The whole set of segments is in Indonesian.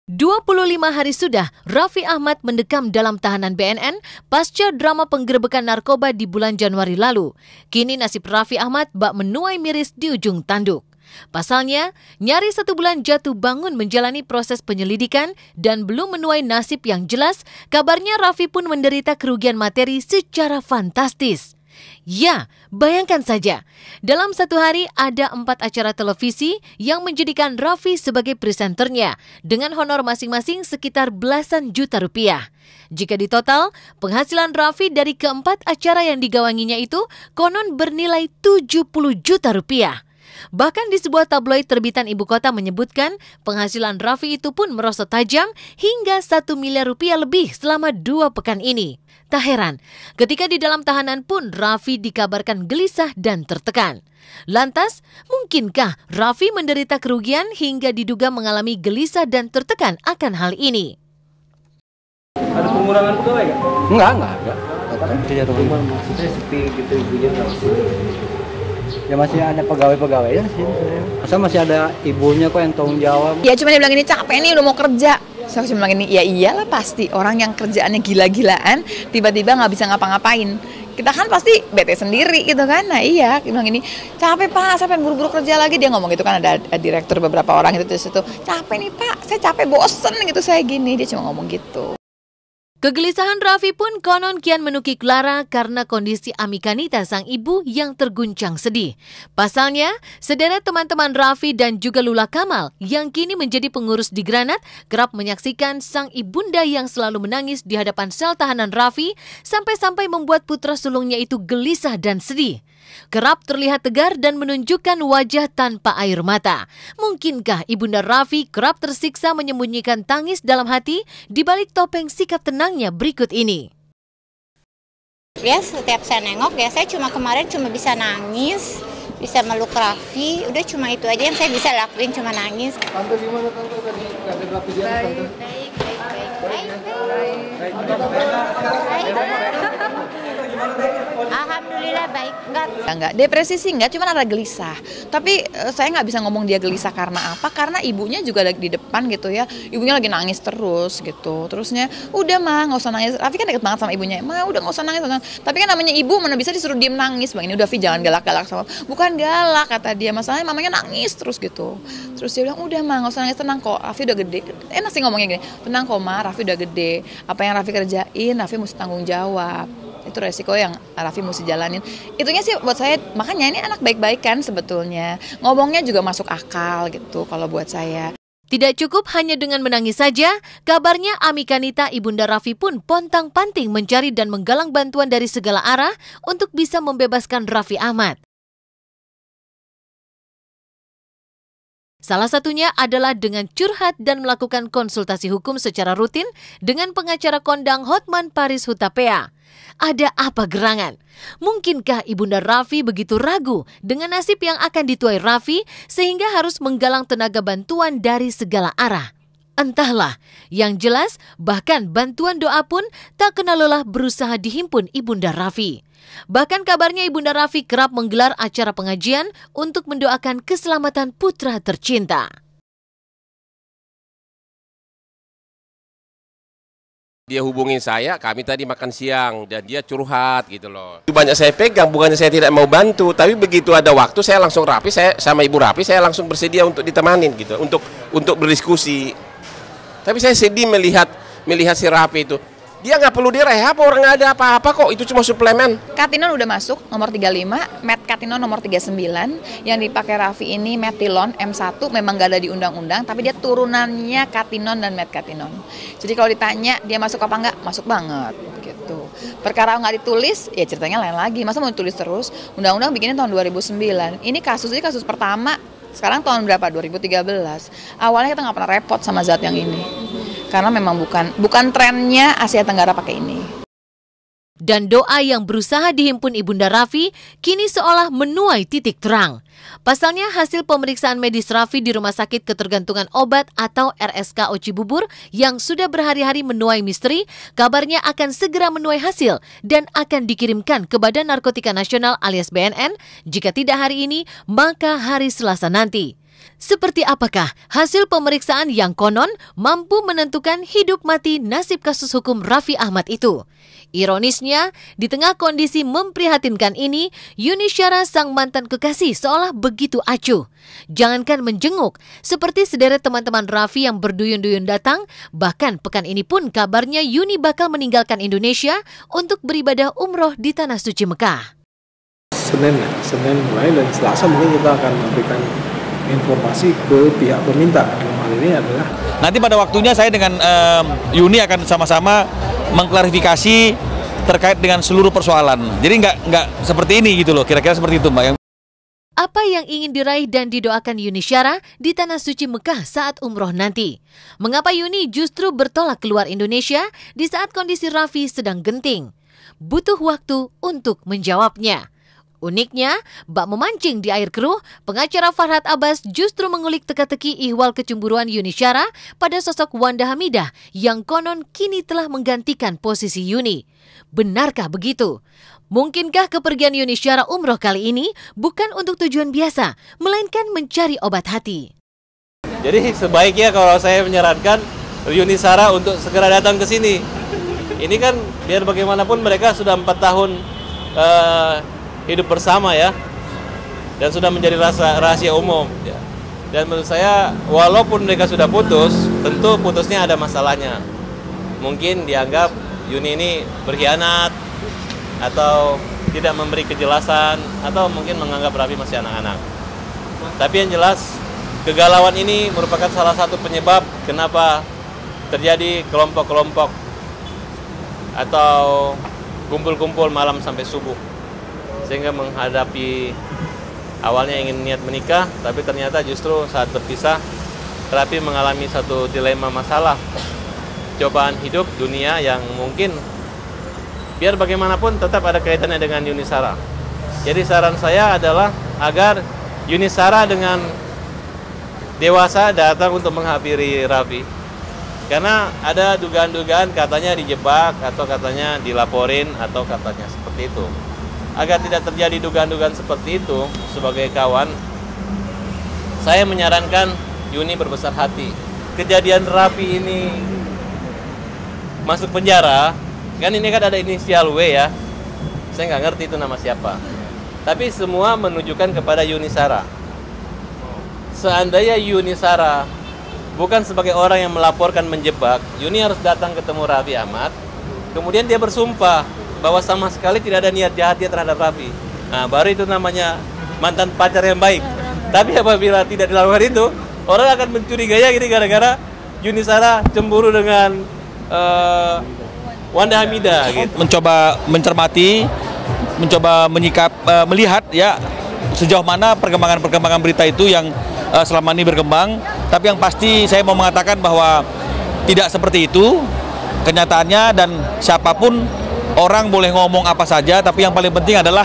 25 hari sudah Raffi Ahmad mendekam dalam tahanan BNN pasca drama penggerebekan narkoba di bulan Januari lalu. Kini nasib Raffi Ahmad bak menuai miris di ujung tanduk. Pasalnya, nyaris 1 bulan jatuh bangun menjalani proses penyelidikan dan belum menuai nasib yang jelas, kabarnya Raffi pun menderita kerugian materi secara fantastis. Ya, bayangkan saja, dalam 1 hari ada 4 acara televisi yang menjadikan Raffi sebagai presenternya dengan honor masing-masing sekitar belasan juta rupiah. Jika ditotal, penghasilan Raffi dari keempat acara yang digawanginya itu konon bernilai 70 juta rupiah. Bahkan di sebuah tabloid terbitan ibu kota menyebutkan penghasilan Raffi itu pun merosot tajam hingga 1 miliar rupiah lebih selama 2 pekan ini. Tak heran, ketika di dalam tahanan pun Raffi dikabarkan gelisah dan tertekan. Lantas, mungkinkah Raffi menderita kerugian hingga diduga mengalami gelisah dan tertekan akan hal ini? Ada pengurangan pegawai nggak? Enggak ada. Maksudnya sepi gitu ibunya nggak sih? Ya masih ada pegawai-pegawainya sih. Masa masih ada ibunya kok yang tanggung jawab. Ya cuma dia bilang ini capek nih udah mau kerja. Saya cuma bilang ini, ya iyalah pasti orang yang kerjaannya gila-gilaan tiba-tiba nggak bisa ngapa-ngapain. Kita kan pasti bete sendiri gitu kan. Nah iya, dia bilang ini capek pak, saya pengen buru-buru kerja lagi. Dia ngomong gitu kan, ada direktur beberapa orang itu di situ. Capek nih pak, saya capek bosen gitu saya gini. Dia cuma ngomong gitu. Kegelisahan Raffi pun konon kian menukik lara karena kondisi Amikanita sang ibu yang terguncang sedih. Pasalnya, sederet teman-teman Raffi dan juga Lula Kamal yang kini menjadi pengurus di Granat kerap menyaksikan sang ibunda yang selalu menangis di hadapan sel tahanan Raffi sampai-sampai membuat putra sulungnya itu gelisah dan sedih. Kerap terlihat tegar dan menunjukkan wajah tanpa air mata. Mungkinkah ibunda Raffi kerap tersiksa menyembunyikan tangis dalam hati di balik topeng sikap tenangnya berikut ini? Ya setiap saya nengok ya saya kemarin cuma bisa nangis, bisa meluk Raffi, udah cuma itu aja yang saya bisa lakuin, cuma nangis. Tante gimana tante tadi ada Raffi di atas tante? Alhamdulillah baik. Enggak, depresi sih enggak, cuma ada gelisah. Tapi saya nggak bisa ngomong dia gelisah karena apa, karena ibunya juga ada di depan gitu ya. Ibunya lagi nangis terus gitu. Terusnya, udah mah nggak usah nangis. Raffi kan deket banget sama ibunya. Mah udah nggak usah nangis. Tapi kan namanya ibu mana bisa disuruh diem nangis. Bang ini udah Raffi jangan galak-galak sama. Bukan galak kata dia, masalahnya mamanya nangis terus gitu. Terus dia bilang udah mah nggak usah nangis, tenang kok. Raffi udah gede. Enak sih ngomongnya gini. Tenang kok mah, Raffi udah gede. Apa yang Raffi kerjain, Raffi mesti tanggung jawab. Itu resiko yang Raffi mesti jalanin. Itunya sih buat saya, makanya ini anak baik-baik kan sebetulnya. Ngomongnya juga masuk akal gitu kalau buat saya. Tidak cukup hanya dengan menangis saja, kabarnya Amikanita ibunda Raffi pun pontang-panting mencari dan menggalang bantuan dari segala arah untuk bisa membebaskan Raffi Ahmad. Salah satunya adalah dengan curhat dan melakukan konsultasi hukum secara rutin dengan pengacara kondang Hotman Paris Hutapea. Ada apa gerangan? Mungkinkah ibunda Raffi begitu ragu dengan nasib yang akan dituai Raffi sehingga harus menggalang tenaga bantuan dari segala arah? Entahlah, yang jelas bahkan bantuan doa pun tak kenal lelah berusaha dihimpun ibunda Raffi. Bahkan kabarnya ibunda Raffi kerap menggelar acara pengajian untuk mendoakan keselamatan putra tercinta. Dia hubungin saya, kami tadi makan siang dan dia curhat gitu loh. Banyak saya pegang, bukannya saya tidak mau bantu, tapi begitu ada waktu saya langsung Raffi, saya sama Ibu Raffi saya langsung bersedia untuk ditemanin gitu, untuk berdiskusi. Tapi saya sedih melihat si Raffi itu. Dia nggak perlu direhab, orang nggak ada apa-apa kok, itu cuma suplemen. Katinon udah masuk, nomor 35, Katinon nomor 39, yang dipakai Raffi ini Metilon M1, memang nggak ada di undang-undang, tapi dia turunannya Katinon dan Katinon. Jadi kalau ditanya dia masuk apa nggak, masuk banget gitu. Perkara nggak ditulis, ya ceritanya lain lagi, masa mau ditulis terus, undang-undang bikinnya tahun 2009, ini kasus pertama, sekarang tahun berapa, 2013, awalnya kita nggak pernah repot sama zat yang ini. Karena memang bukan trennya Asia Tenggara pakai ini. Dan doa yang berusaha dihimpun ibunda Raffi kini seolah menuai titik terang. Pasalnya hasil pemeriksaan medis Raffi di Rumah Sakit Ketergantungan Obat atau RSKO Cibubur yang sudah berhari-hari menuai misteri, kabarnya akan segera menuai hasil dan akan dikirimkan ke Badan Narkotika Nasional alias BNN, jika tidak hari ini, maka hari Selasa nanti. Seperti apakah hasil pemeriksaan yang konon mampu menentukan hidup mati nasib kasus hukum Raffi Ahmad itu? Ironisnya, di tengah kondisi memprihatinkan ini, Yuni Syara sang mantan kekasih seolah begitu acuh. Jangankan menjenguk, seperti sederet teman-teman Raffi yang berduyun-duyun datang, bahkan pekan ini pun kabarnya Yuni bakal meninggalkan Indonesia untuk beribadah umroh di Tanah Suci Mekah. Senin mulai dan Selasa mungkin kita akan memberikan informasi ke pihak peminta. Dalam hal ini adalah nanti pada waktunya saya dengan Yuni akan sama-sama mengklarifikasi terkait dengan seluruh persoalan. Jadi nggak seperti ini gitu loh, kira-kira seperti itu Mbak. Apa yang ingin diraih dan didoakan Yuni Syara di Tanah Suci Mekah saat umroh nanti? Mengapa Yuni justru bertolak keluar Indonesia di saat kondisi Raffi sedang genting? Butuh waktu untuk menjawabnya. Uniknya, bak memancing di air keruh, pengacara Farhad Abbas justru mengulik teka-teki ihwal kecemburuan Yuni Syara pada sosok Wanda Hamidah yang konon kini telah menggantikan posisi Yuni. Benarkah begitu? Mungkinkah kepergian Yuni Syara umroh kali ini bukan untuk tujuan biasa, melainkan mencari obat hati? Jadi sebaiknya kalau saya menyarankan Yuni Syara untuk segera datang ke sini. Ini kan biar bagaimanapun mereka sudah 4 tahun hidup bersama ya, dan sudah menjadi rahasia umum ya. Dan menurut saya walaupun mereka sudah putus, tentu putusnya ada masalahnya. Mungkin dianggap Yuni ini berkhianat atau tidak memberi kejelasan, atau mungkin menganggap Raffi masih anak-anak. Tapi yang jelas kegalauan ini merupakan salah satu penyebab kenapa terjadi kelompok-kelompok atau kumpul-kumpul malam sampai subuh, sehingga menghadapi awalnya ingin niat menikah, tapi ternyata justru saat berpisah, Raffi mengalami satu dilema masalah, cobaan hidup dunia yang mungkin biar bagaimanapun tetap ada kaitannya dengan Yuni Syara. Jadi saran saya adalah agar Yuni Syara dengan dewasa datang untuk menghampiri Raffi. Karena ada dugaan-dugaan katanya dijebak, atau katanya dilaporin, atau katanya seperti itu. Agar tidak terjadi dugaan-dugaan seperti itu, sebagai kawan, saya menyarankan Yuni berbesar hati. Kejadian Raffi ini masuk penjara, kan ini kan ada inisial W ya, saya nggak ngerti itu nama siapa. Tapi semua menunjukkan kepada Yuni Syara. Seandainya Yuni Syara bukan sebagai orang yang melaporkan menjebak, Yuni harus datang ketemu Raffi Ahmad, kemudian dia bersumpah bahwa sama sekali tidak ada niat jahat dia terhadap Raffi. Nah, baru itu namanya mantan pacar yang baik. Tapi apabila tidak dilakukan itu, orang akan mencurigainya gini gara-gara Yuni Syara cemburu dengan Wanda Hamidah gitu. Mencoba mencermati, mencoba melihat ya sejauh mana perkembangan berita itu yang selama ini berkembang. Tapi yang pasti saya mau mengatakan bahwa tidak seperti itu kenyataannya, dan siapapun orang boleh ngomong apa saja, tapi yang paling penting adalah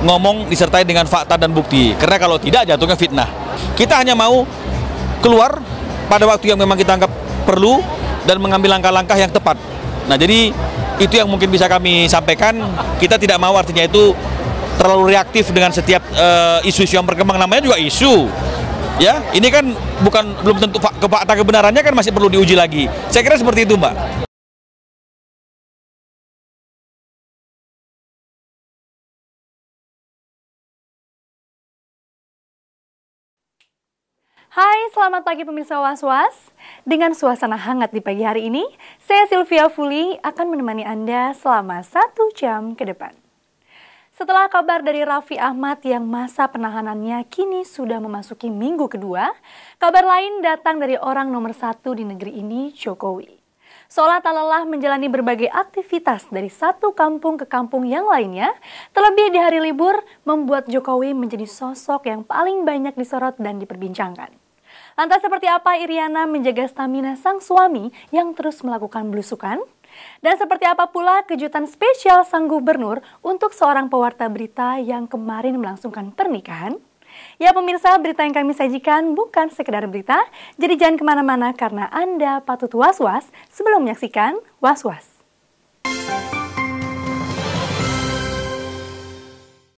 ngomong disertai dengan fakta dan bukti. Karena kalau tidak jatuhnya fitnah. Kita hanya mau keluar pada waktu yang memang kita anggap perlu dan mengambil langkah-langkah yang tepat. Nah, jadi itu yang mungkin bisa kami sampaikan. Kita tidak mau artinya itu terlalu reaktif dengan setiap isu-isu yang berkembang. Namanya juga isu. Ya, ini kan belum tentu fakta kebenarannya kan masih perlu diuji lagi. Saya kira seperti itu, Mbak. Hai, selamat pagi pemirsa Was-Was. Dengan suasana hangat di pagi hari ini, saya Sylvia Fuli akan menemani Anda selama 1 jam ke depan. Setelah kabar dari Raffi Ahmad yang masa penahanannya kini sudah memasuki minggu kedua, kabar lain datang dari orang nomor 1 di negeri ini, Jokowi. Seolah tak lelah menjalani berbagai aktivitas dari satu kampung ke kampung yang lainnya, terlebih di hari libur membuat Jokowi menjadi sosok yang paling banyak disorot dan diperbincangkan. Lantas seperti apa Iriana menjaga stamina sang suami yang terus melakukan belusukan? Dan seperti apa pula kejutan spesial sang gubernur untuk seorang pewarta berita yang kemarin melangsungkan pernikahan? Ya pemirsa, berita yang kami sajikan bukan sekedar berita, jadi jangan kemana-mana karena Anda patut was-was sebelum menyaksikan Was-Was.